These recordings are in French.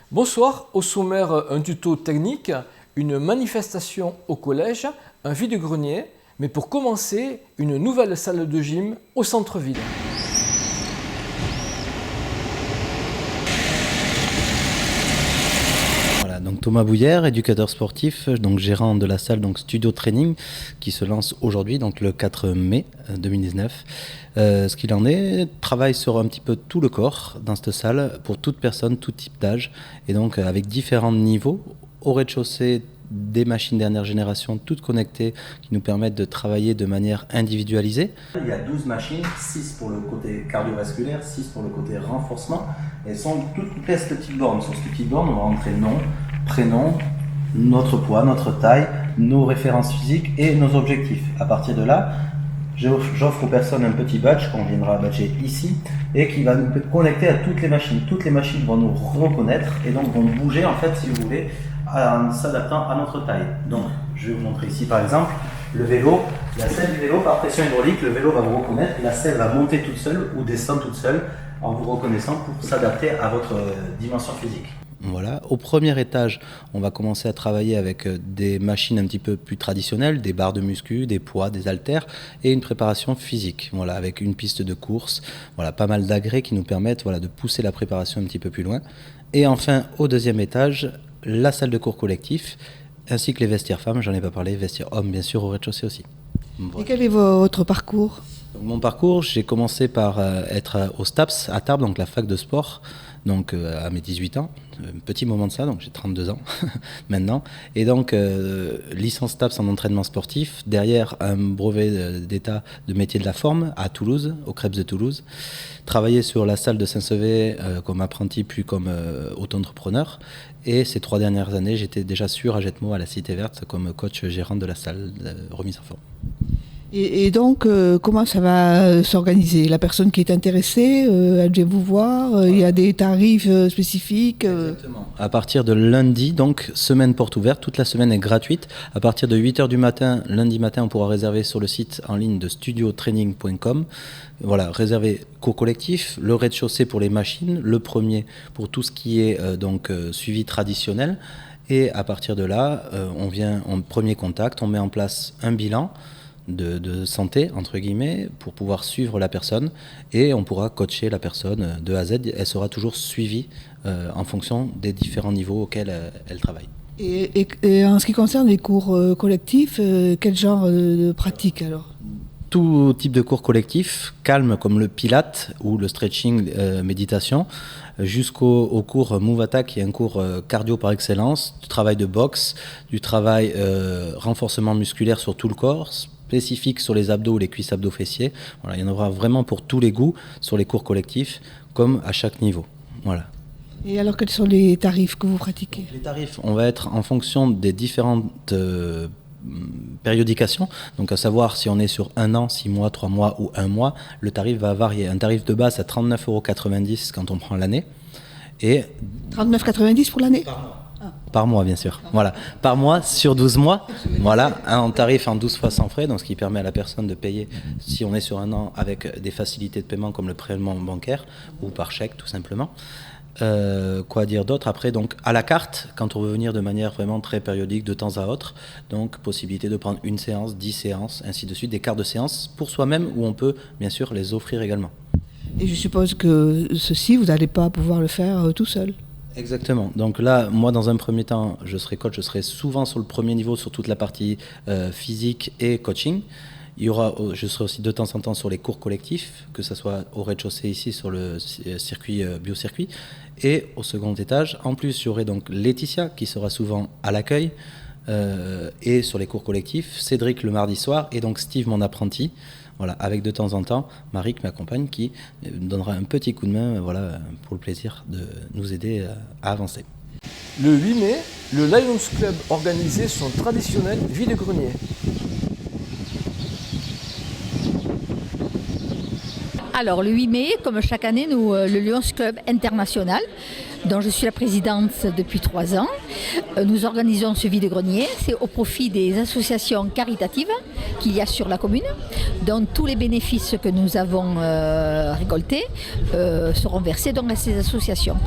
Bonsoir, au sommaire un tuto technique, une manifestation au collège, un vide-grenier, mais pour commencer, une nouvelle salle de gym au centre-ville. Voilà, donc Thomas Bouillère, éducateur sportif, donc gérant de la salle donc Studio Training qui se lance aujourd'hui, donc le 4 mai 2019. Ce qu'il en est, travaille sur un petit peu tout le corps dans cette salle pour toute personne, tout type d'âge, et donc avec différents niveaux. Au rez-de-chaussée, des machines dernière génération, toutes connectées, qui nous permettent de travailler de manière individualisée. Il y a 12 machines, 6 pour le côté cardiovasculaire, 6 pour le côté renforcement. Elles sont toutes cette petite borne. Sur cette petite borne, on va rentrer nom, prénom, notre poids, notre taille, nos références physiques et nos objectifs. À partir de là, j'offre aux personnes un petit badge qu'on viendra badger ici et qui va nous connecter à toutes les machines. Toutes les machines vont nous reconnaître et donc vont bouger en fait, si vous voulez, en s'adaptant à notre taille. Donc, je vais vous montrer ici par exemple le vélo, la selle du vélo par pression hydraulique, le vélo va vous reconnaître, la selle va monter toute seule ou descendre toute seule en vous reconnaissant pour s'adapter à votre dimension physique. Voilà. Au premier étage, on va commencer à travailler avec des machines un petit peu plus traditionnelles, des barres de muscu, des poids, des haltères et une préparation physique. Voilà, avec une piste de course, voilà, pas mal d'agrès qui nous permettent de pousser la préparation un petit peu plus loin. Et enfin, au deuxième étage, la salle de cours collectif ainsi que les vestiaires femmes, j'en ai pas parlé, vestiaires hommes bien sûr au rez-de-chaussée aussi. Voilà. Et quel est votre parcours ? Donc, mon parcours, j'ai commencé par être au STAPS à Tarbes, donc la fac de sport, donc à mes 18 ans, un petit moment de ça, donc j'ai 32 ans maintenant, et donc licence STAPS en entraînement sportif, derrière un brevet d'état de métier de la forme à Toulouse, au Krebs de Toulouse, travaillé sur la salle de Saint-Sevé comme apprenti puis comme auto-entrepreneur, et ces 3 dernières années, j'étais déjà sur à Jetmo à la Cité Verte comme coach gérant de la salle de remise en forme. Et donc, comment ça va s'organiser ? La personne qui est intéressée, elle vient vous voir, il y a des tarifs spécifiques Exactement. À partir de lundi, donc semaine porte ouverte, toute la semaine est gratuite. À partir de 8h du matin, lundi matin, on pourra réserver sur le site en ligne de studiotraining.com. Voilà, réserver cours collectif, le rez-de-chaussée pour les machines, le premier pour tout ce qui est suivi traditionnel. Et à partir de là, on vient en premier contact, on met en place un bilan de santé, entre guillemets, pour pouvoir suivre la personne et on pourra coacher la personne de A à Z. Elle sera toujours suivie en fonction des différents niveaux auxquels elle travaille. Et en ce qui concerne les cours collectifs, quel genre de pratique alors ? Tout type de cours collectif, calme comme le pilate ou le stretching méditation, jusqu'au cours Move Attack, qui est un cours cardio par excellence, du travail de boxe, du travail renforcement musculaire sur tout le corps, spécifique sur les abdos ou les cuisses abdos fessiers. Voilà, il y en aura vraiment pour tous les goûts sur les cours collectifs, comme à chaque niveau. Voilà. Et alors, quels sont les tarifs que vous pratiquez ? Les tarifs, on va être en fonction des différentes périodications, donc à savoir si on est sur 1 an, 6 mois, 3 mois ou 1 mois, le tarif va varier. Un tarif de base à 39,90 € quand on prend l'année. Et 39,90 € pour l'année ? Par mois, bien sûr. Voilà. Par mois, sur 12 mois. Voilà. Un tarif en 12 fois sans frais, donc ce qui permet à la personne de payer, si on est sur 1 an, avec des facilités de paiement comme le prélèvement bancaire ou par chèque, tout simplement. Quoi dire d'autre ? Après, donc, à la carte, quand on veut venir de manière vraiment très périodique, de temps à autre, donc possibilité de prendre 1 séance, 10 séances, ainsi de suite, des quarts de séance pour soi-même, où on peut, bien sûr, les offrir également. Et je suppose que ceci, vous n'allez pas pouvoir le faire tout seul ? Exactement. Donc là, moi, dans un premier temps, je serai coach, je serai souvent sur le premier niveau, sur toute la partie physique et coaching. Je serai aussi de temps en temps sur les cours collectifs, que ce soit au rez-de-chaussée ici, sur le circuit biocircuit. Et au second étage, en plus, j'aurai donc Laetitia, qui sera souvent à l'accueil, et sur les cours collectifs, Cédric le mardi soir, et donc Steve, mon apprenti. Voilà, avec de temps en temps Marie qui m'accompagne, qui me donnera un petit coup de main pour le plaisir de nous aider à avancer. Le 8 mai, le Lions Club organisait son traditionnel vide-grenier. Alors le 8 mai, comme chaque année, le Lions Club International, dont je suis la présidente depuis 3 ans, nous organisons ce vide-grenier. C'est au profit des associations caritatives qu'il y a sur la commune. Donc tous les bénéfices que nous avons récoltés seront versés donc à ces associations.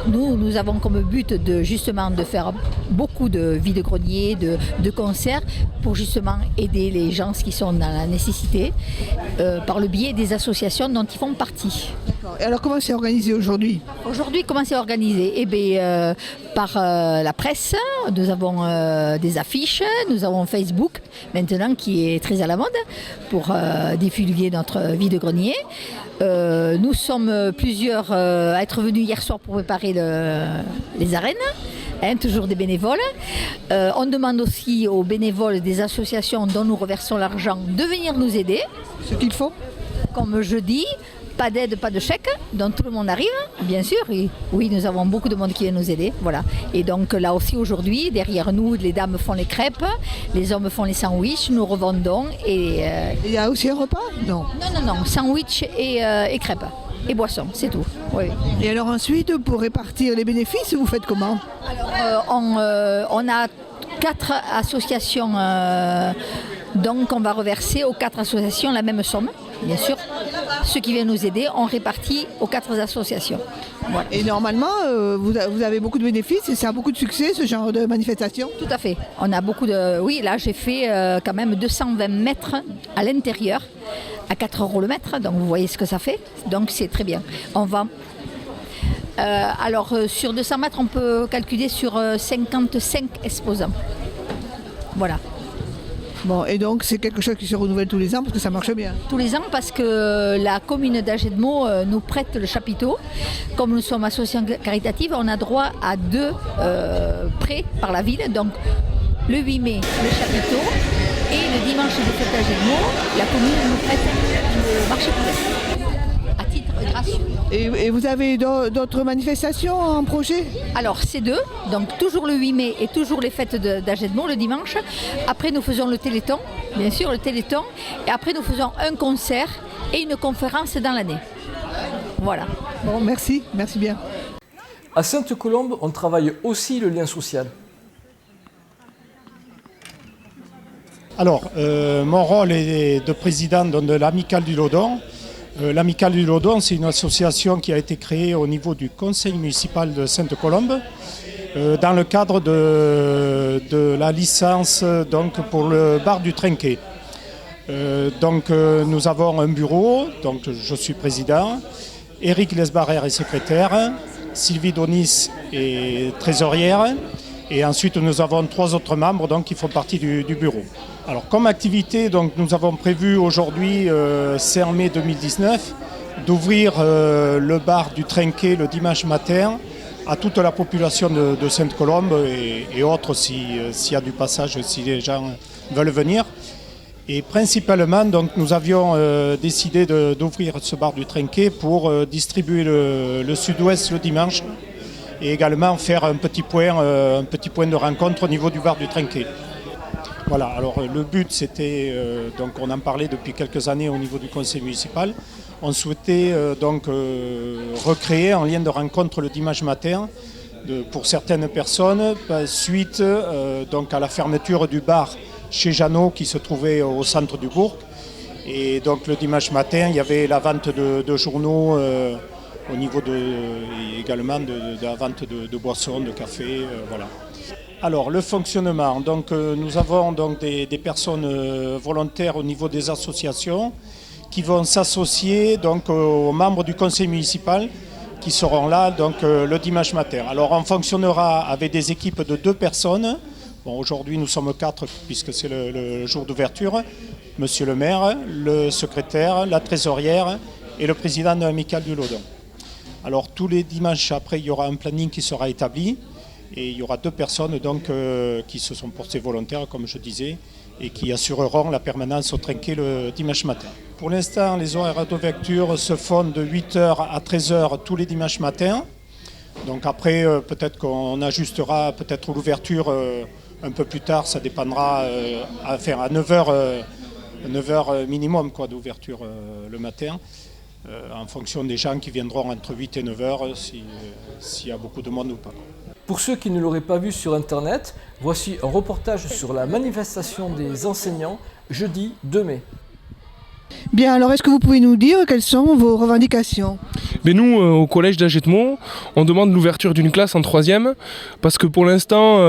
Nous avons comme but justement de faire beaucoup de vide-greniers, de concerts pour justement aider les gens qui sont dans la nécessité par le biais des associations dont ils font partie. Et alors comment c'est organisé aujourd'hui? Aujourd'hui, comment c'est organisé? Eh bien, par la presse, nous avons des affiches, nous avons Facebook maintenant qui est très à la mode pour divulguer notre vide-grenier. Nous sommes plusieurs à être venus hier soir pour préparer les arènes. Toujours des bénévoles. On demande aussi aux bénévoles des associations dont nous reversons l'argent de venir nous aider. Ce qu'il faut? Comme je dis, pas d'aide, pas de chèque, donc tout le monde arrive, bien sûr. Et oui, nous avons beaucoup de monde qui vient nous aider. Voilà. Et donc là aussi aujourd'hui, derrière nous, les dames font les crêpes, les hommes font les sandwichs, nous revendons. Et il y a aussi un repas? Non. Non, sandwich et crêpes. Et boissons, c'est tout. Oui. Et alors ensuite, pour répartir les bénéfices, vous faites comment? Alors, on a 4 associations, donc on va reverser aux 4 associations la même somme, bien sûr. Ceux qui viennent nous aider, on répartit aux 4 associations. Voilà. Et normalement, vous avez beaucoup de bénéfices et ça a beaucoup de succès, ce genre de manifestation? Tout à fait. On a beaucoup de... Oui, là j'ai fait quand même 220 mètres à l'intérieur, à 4 € le mètre, donc vous voyez ce que ça fait. Donc c'est très bien. On vend. Alors sur 200 mètres, on peut calculer sur 55 exposants. Voilà. Bon, et donc c'est quelque chose qui se renouvelle tous les ans parce que ça marche bien. Tous les ans parce que la commune d'Agedmo nous prête le chapiteau. Comme nous sommes association caritative, on a droit à 2 prêts par la ville. Donc le 8 mai, le chapiteau, et le dimanche de fête d'Agedmo, la commune nous prête le marché couvert à titre gracieux. Et vous avez d'autres manifestations en projet? Alors c'est 2, donc toujours le 8 mai et toujours les fêtes d'Agedmo le dimanche. Après nous faisons le Téléthon, bien sûr le Téléthon, et après nous faisons un concert et une conférence dans l'année. Voilà. Bon, merci bien. À Sainte-Colombe, on travaille aussi le lien social. Alors, mon rôle est de président de l'Amicale du Laudon. L'Amicale du Laudon, c'est une association qui a été créée au niveau du conseil municipal de Sainte-Colombe dans le cadre de la licence donc, pour le bar du Trinquet. Nous avons un bureau, donc je suis président, Éric Lesbarrère est secrétaire, Sylvie Donis est trésorière, et ensuite nous avons 3 autres membres donc, qui font partie du bureau. Alors, comme activité, donc, nous avons prévu aujourd'hui, c'est en mai 2019, d'ouvrir le bar du Trinquet le dimanche matin à toute la population de Sainte-Colombe et autres s'il y a du passage, si les gens veulent venir. Et principalement, donc, nous avions décidé d'ouvrir ce bar du Trinquet pour distribuer le sud-ouest le dimanche et également faire un petit point de rencontre au niveau du bar du Trinquet. Voilà, alors le but c'était, donc on en parlait depuis quelques années au niveau du conseil municipal, on souhaitait recréer un lien de rencontre le dimanche matin pour certaines personnes, suite donc à la fermeture du bar chez Jeannot qui se trouvait au centre du bourg. Et donc le dimanche matin, il y avait la vente de journaux au niveau également de la vente de boissons, de café, voilà. Alors le fonctionnement, donc nous avons donc des personnes volontaires au niveau des associations qui vont s'associer donc aux membres du conseil municipal qui seront là donc le dimanche matin. Alors on fonctionnera avec des équipes de 2 personnes. Bon, aujourd'hui nous sommes 4 puisque c'est le jour d'ouverture. Monsieur le maire, le secrétaire, la trésorière et le président de l'Amicale du Laudon. Alors tous les dimanches après il y aura un planning qui sera établi. Et il y aura 2 personnes donc, qui se sont portées volontaires, comme je disais, et qui assureront la permanence au Trinquet le dimanche matin. Pour l'instant, les horaires d'ouverture se font de 8h à 13h tous les dimanches matins. Donc après, peut-être qu'on ajustera peut-être l'ouverture un peu plus tard, ça dépendra à 9h minimum quoi, d'ouverture le matin. En fonction des gens qui viendront entre 8 et 9h, s'il y a beaucoup de monde ou pas. Pour ceux qui ne l'auraient pas vu sur internet, voici un reportage sur la manifestation des enseignants jeudi 2 mai. Bien, alors est-ce que vous pouvez nous dire quelles sont vos revendications? Mais nous, au collège d'Agetmo, on demande l'ouverture d'une classe en 3e parce que pour l'instant,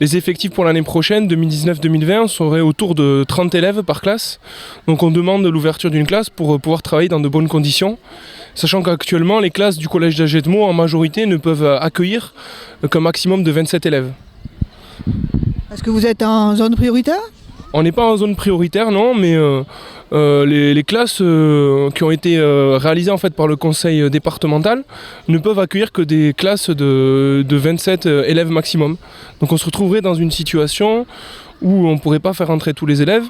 les effectifs pour l'année prochaine, 2019-2020, seraient autour de 30 élèves par classe. Donc on demande l'ouverture d'une classe pour pouvoir travailler dans de bonnes conditions, sachant qu'actuellement, les classes du collège d'Agetmo, en majorité, ne peuvent accueillir qu'un maximum de 27 élèves. Est-ce que vous êtes en zone prioritaire? On n'est pas en zone prioritaire, non, mais les classes qui ont été réalisées en fait par le conseil départemental ne peuvent accueillir que des classes de 27 élèves maximum. Donc on se retrouverait dans une situation où on ne pourrait pas faire entrer tous les élèves.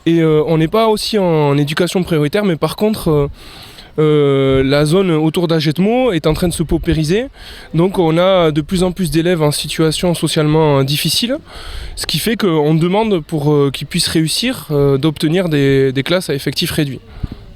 Et on n'est pas aussi en éducation prioritaire, mais par contre la zone autour d'Agetmo est en train de se paupériser, donc on a de plus en plus d'élèves en situation socialement difficile, ce qui fait qu'on demande pour qu'ils puissent réussir d'obtenir des classes à effectifs réduits.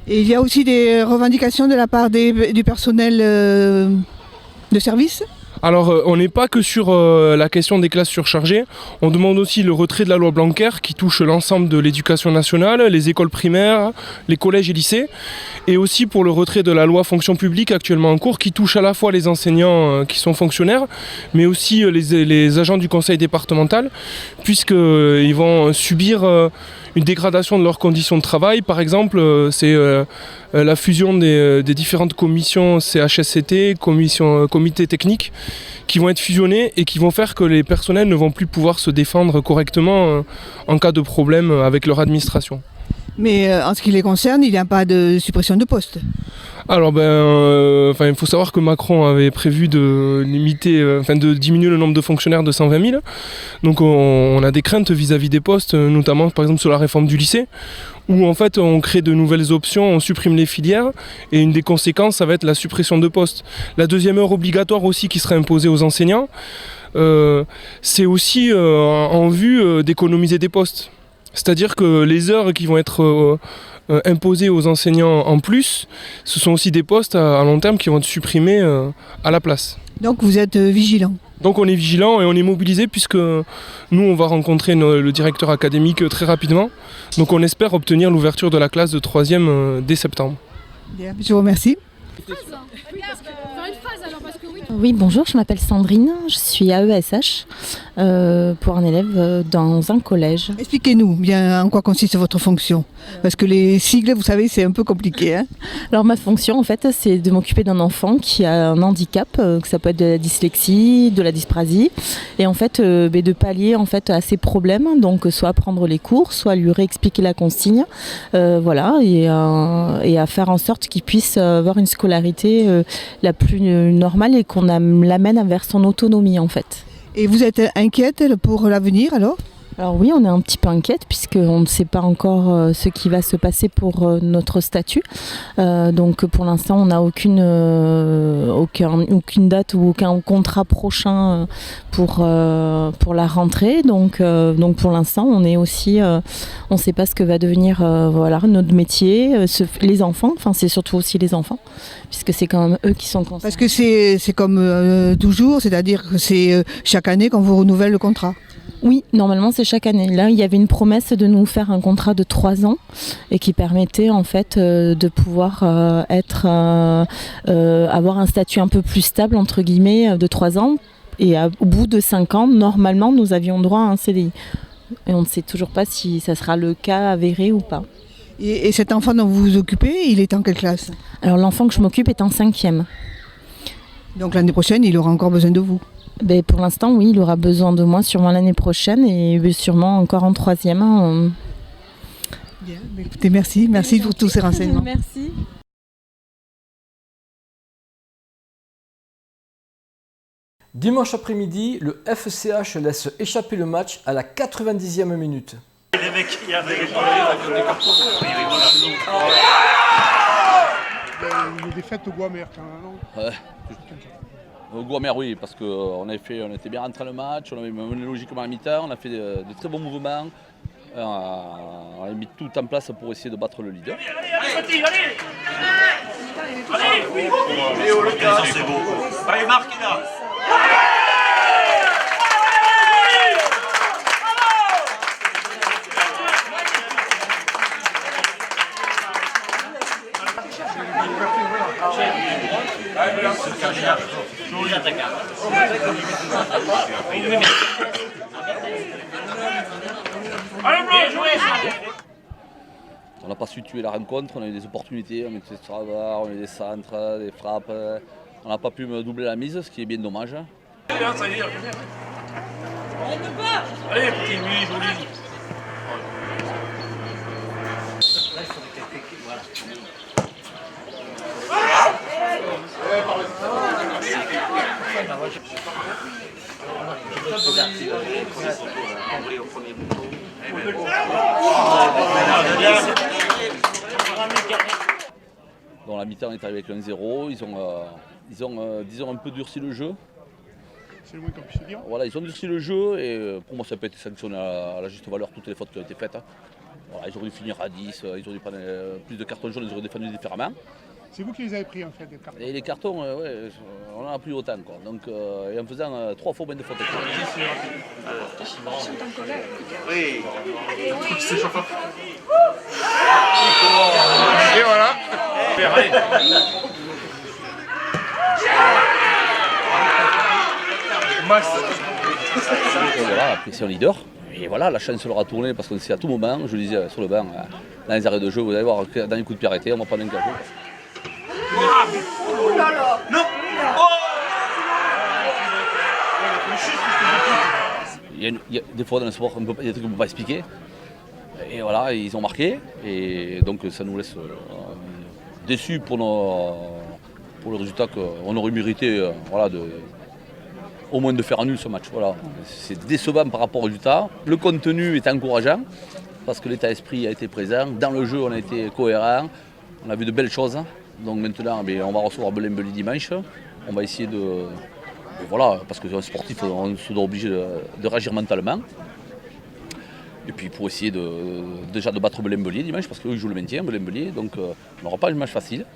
Et il y a aussi des revendications de la part du personnel de service? Alors on n'est pas que sur la question des classes surchargées, on demande aussi le retrait de la loi Blanquer qui touche l'ensemble de l'éducation nationale, les écoles primaires, les collèges et lycées, et aussi pour le retrait de la loi fonction publique actuellement en cours qui touche à la fois les enseignants qui sont fonctionnaires, mais aussi les agents du conseil départemental, puisqu'ils vont subir une dégradation de leurs conditions de travail. Par exemple, c'est la fusion des différentes commissions CHSCT, comités techniques, qui vont être fusionnés et qui vont faire que les personnels ne vont plus pouvoir se défendre correctement en cas de problème avec leur administration. Mais en ce qui les concerne, il n'y a pas de suppression de postes. Alors il faut savoir que Macron avait prévu de diminuer le nombre de fonctionnaires de 120 000. Donc on a des craintes vis-à-vis des postes, notamment par exemple sur la réforme du lycée, où en fait on crée de nouvelles options, on supprime les filières, et une des conséquences ça va être la suppression de postes. La deuxième heure obligatoire aussi qui sera imposée aux enseignants, c'est aussi en vue d'économiser des postes. C'est-à-dire que les heures qui vont être imposées aux enseignants en plus, ce sont aussi des postes à long terme qui vont être supprimés à la place. Donc vous êtes vigilant? Donc on est vigilant et on est mobilisé puisque nous on va rencontrer le directeur académique très rapidement. Donc on espère obtenir l'ouverture de la classe de 3e dès septembre. Bien, je vous remercie. Oui, bonjour, je m'appelle Sandrine, je suis AESH pour un élève dans un collège. Expliquez-nous bien en quoi consiste votre fonction. Parce que les sigles, vous savez, c'est un peu compliqué. Alors ma fonction, en fait, c'est de m'occuper d'un enfant qui a un handicap, que ça peut être de la dyslexie, de la dysprasie, et en fait de pallier en fait à ses problèmes, donc soit à prendre les cours, soit à lui réexpliquer la consigne, voilà, et à faire en sorte qu'il puisse avoir une scolarité la plus normale et qu'on l'amène vers son autonomie en fait. Et vous êtes inquiète pour l'avenir alors ? Alors oui, on est un petit peu inquiète puisqu'on ne sait pas encore ce qui va se passer pour notre statut. Donc pour l'instant, on n'a aucune date ou aucun contrat prochain pour la rentrée. Donc pour l'instant, on est aussi, on ne sait pas ce que va devenir notre métier. Les enfants, enfin c'est surtout aussi les enfants, puisque c'est quand même eux qui sont concernés. Parce que c'est comme toujours, c'est-à-dire que c'est chaque année qu'on vous renouvelle le contrat. Oui, normalement c'est chaque année. Là, il y avait une promesse de nous faire un contrat de 3 ans et qui permettait en fait de pouvoir avoir un statut un peu plus stable entre guillemets de 3 ans. Et au bout de 5 ans, normalement, nous avions droit à un CDI. Et on ne sait toujours pas si ça sera le cas avéré ou pas. Et cet enfant dont vous vous occupez, il est en quelle classe ? Alors l'enfant que je m'occupe est en 5e. Donc l'année prochaine, il aura encore besoin de vous ? Pour l'instant, oui, il aura besoin de moi sûrement l'année prochaine et sûrement encore en 3e. Bien, écoutez, merci pour tous ces renseignements. Merci. Dimanche après-midi, le FCH laisse échapper le match à la 90e minute. Les mecs, il y a une défaite au Guamer quand même, non ? Ouais. Au Guamer, oui, parce qu'on était bien rentré le match, on avait mené logiquement à la mi-temps, on a fait de très bons mouvements, on a mis tout en place pour essayer de battre le leader. Allez, Léo, le gars, c'est beau. Allez, Marc est là. On n'a pas su tuer la rencontre, on a eu des opportunités, on a eu des travers, on a eu des centres, des frappes. On n'a pas pu me doubler la mise, ce qui est bien dommage. Allez, petit lui, joli. Dans la mi-temps, on est arrivé avec 1-0. Ils ont disons, un peu durci le jeu. C'est le moins qu'on puisse dire. Voilà, ils ont durci le jeu et pour moi, ça n'a pas été sanctionné à la juste valeur, toutes les fautes qui ont été faites. Voilà, ils auraient dû finir à 10, ils auraient dû prendre plus de cartons jaunes, ils auraient défendu différemment. C'est vous qui les avez pris en fait, les cartons. Et les cartons, ouais, on n'en a plus autant. Quoi. Donc, et en faisant 3 fois moins de fautes. Oui. Et voilà. Et voilà, la pression leader. Et voilà, la chance leur a tourné parce qu'on sait à tout moment, je le disais sur le banc, dans les arrêts de jeu, vous allez voir, dans les coups de pied arrêtés, on va prendre un cajou. Oh là là. Non. Il y a des fois dans le sport, il y a des trucs qu'on ne peut pas expliquer. Et voilà, ils ont marqué. Et donc ça nous laisse déçus pour le résultat qu'on aurait mérité voilà, au moins de faire un nul ce match. Voilà. C'est décevant par rapport au résultat. Le contenu est encourageant parce que l'état d'esprit a été présent. Dans le jeu, on a été cohérent. On a vu de belles choses. Donc maintenant, on va recevoir Belin-Belis dimanche. On va essayer de... Voilà, parce que sportif, on se doit obligé de réagir mentalement. Et puis pour essayer déjà de battre Belin-Belis dimanche, parce qu'eux jouent le maintien, Belin-Belis. Donc on n'aura pas un match facile.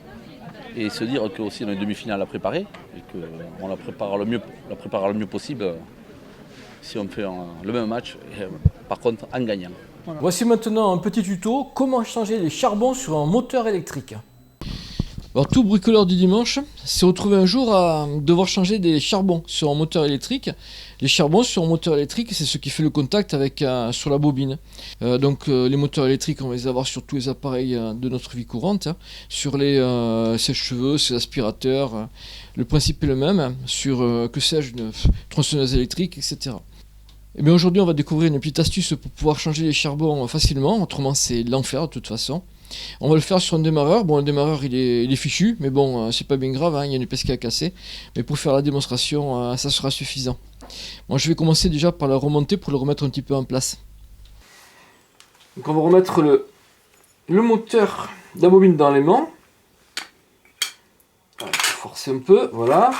Et se dire qu'aussi on a une demi-finale à préparer et qu'on la préparera le mieux possible si on fait le même match, et, par contre en gagnant. Voilà. Voici maintenant un petit tuto, comment changer les charbons sur un moteur électrique. Alors tout bricoleur du dimanche s'est retrouvé un jour à devoir changer des charbons sur un moteur électrique. Les charbons sur un moteur électrique, c'est ce qui fait le contact avec sur la bobine. Donc les moteurs électriques, on va les avoir sur tous les appareils de notre vie courante, hein, sur les sèche-cheveux, sur l'aspirateur. Le principe est le même, sur que sais-je, une tronçonneuse électrique, etc. Et bien aujourd'hui, on va découvrir une petite astuce pour pouvoir changer les charbons facilement. Autrement, c'est l'enfer de toute façon. On va le faire sur un démarreur. Bon, le démarreur il est fichu, mais bon, c'est pas bien grave, hein, il y a une pièce qui a cassé. Mais pour faire la démonstration, ça sera suffisant. Bon, je vais commencer déjà par la remonter pour le remettre un petit peu en place. Donc on va remettre le moteur de la bobine dans l'aimant. Forcer un peu, voilà.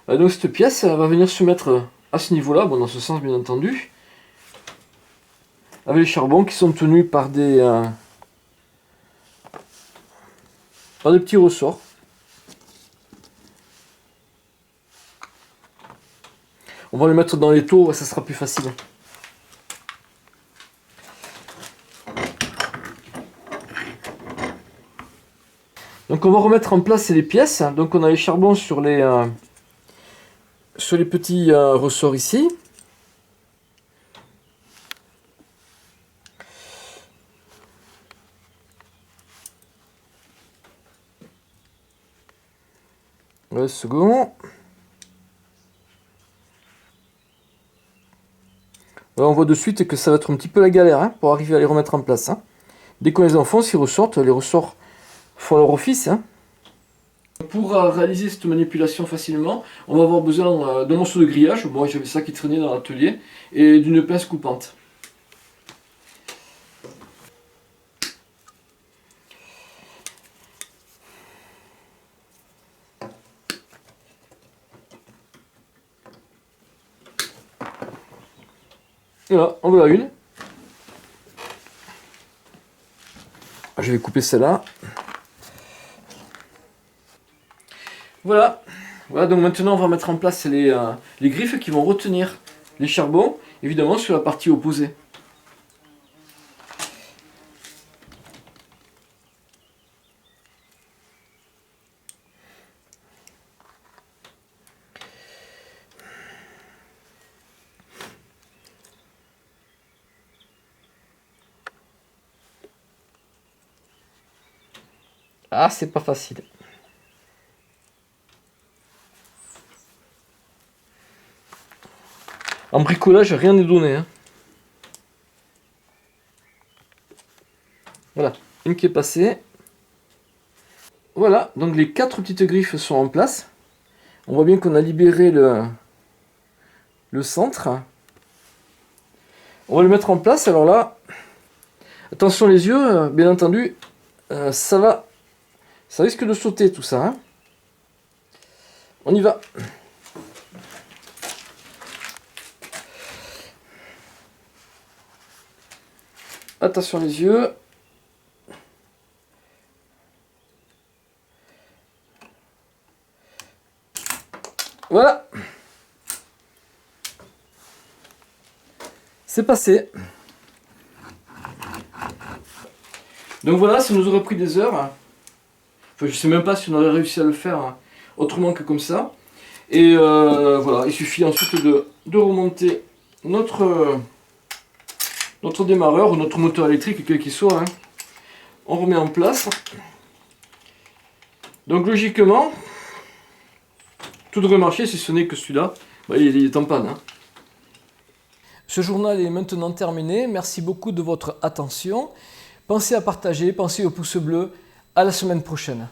Donc cette pièce elle va venir se mettre à ce niveau-là, bon dans ce sens bien entendu, avec les charbons qui sont tenus par des petits ressorts. On va les mettre dans les taux, ça sera plus facile. Donc on va remettre en place les pièces. Donc on a les charbons sur les petits ressorts ici. Le second. Là, on voit de suite que ça va être un petit peu la galère hein, pour arriver à les remettre en place. Hein. Dès qu'on les enfonce, ils ressortent. Les ressorts font leur office. Hein. Pour réaliser cette manipulation facilement, on va avoir besoin d'un morceau de grillage. Moi, j'avais ça qui traînait dans l'atelier. Et d'une pince coupante. Voilà, en voilà une. Je vais couper celle-là. Voilà. Voilà, donc maintenant on va mettre en place les griffes qui vont retenir les charbons, évidemment sur la partie opposée. Ah, c'est pas facile. En bricolage, rien n'est donné. Hein. Voilà, une qui est passée. Voilà, donc les 4 petites griffes sont en place. On voit bien qu'on a libéré le centre. On va le mettre en place. Alors là, attention les yeux, bien entendu, ça risque de sauter tout ça. Hein. On y va. Attention les yeux. Voilà. C'est passé. Donc voilà, ça nous aurait pris des heures. Enfin, je sais même pas si on aurait réussi à le faire autrement que comme ça. Et voilà, il suffit ensuite de remonter notre démarreur ou notre moteur électrique, quel qu'il soit. Hein. On remet en place. Donc logiquement, tout devrait marcher si ce n'est que celui-là. Bah, il est en panne. Hein. Ce journal est maintenant terminé. Merci beaucoup de votre attention. Pensez à partager, pensez au pouce bleu. À la semaine prochaine.